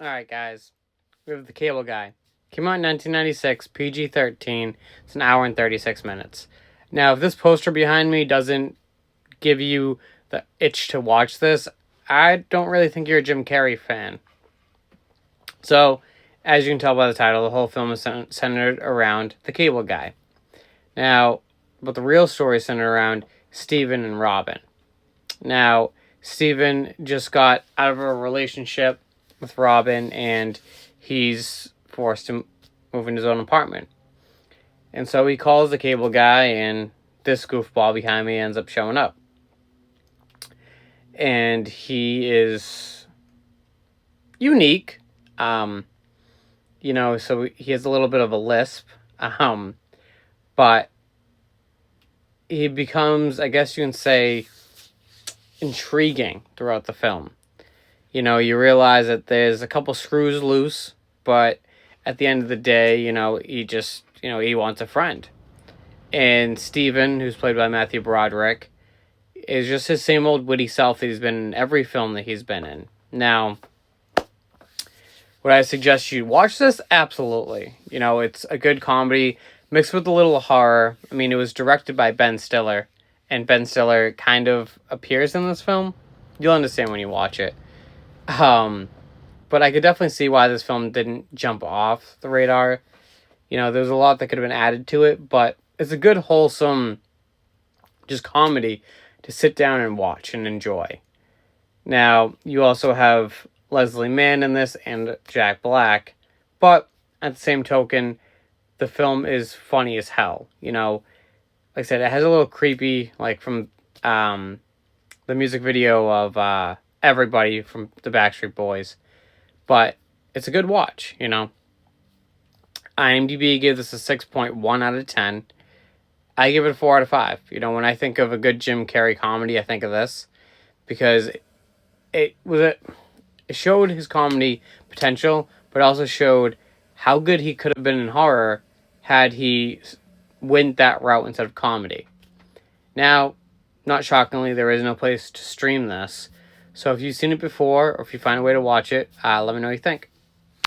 Alright, guys. We have The Cable Guy. Came out in 1996, PG-13. It's an hour and 36 minutes. Now, if this poster behind me doesn't give you the itch to watch this, I don't really think you're a Jim Carrey fan. So, as you can tell by the title, the whole film is centered around the Cable Guy. Now, but the real story is centered around Steven and Robin. Now, Steven just got out of a relationship with Robin, and he's forced to move into his own apartment. And so he calls the Cable Guy, and this goofball behind me ends up showing up. And he is unique. So he has a little bit of a lisp. But he becomes, I guess you can say, intriguing throughout the film. You realize that there's a couple screws loose, but at the end of the day, he wants a friend. And Steven, who's played by Matthew Broderick, is just his same old witty self that he's been in every film that he's been in. Now, would I suggest you watch this? Absolutely. It's a good comedy mixed with a little horror. I mean, it was directed by Ben Stiller, and Ben Stiller kind of appears in this film. You'll understand when you watch it. But I could definitely see why this film didn't jump off the radar. There's a lot that could have been added to it, but it's a good, wholesome, just comedy to sit down and watch and enjoy. Now, you also have Leslie Mann in this and Jack Black, but at the same token, the film is funny as hell. Like I said, it has a little creepy, like from the music video of Everybody from the Backstreet Boys, but it's a good watch. IMDb gave this a 6.1 out of 10. I give it a 4 out of 5. When I think of a good Jim Carrey comedy, I think of this because it showed his comedy potential, but also showed how good he could have been in horror had he went that route instead of comedy. Now, not shockingly, there is no place to stream this. So if you've seen it before, or if you find a way to watch it, let me know what you think.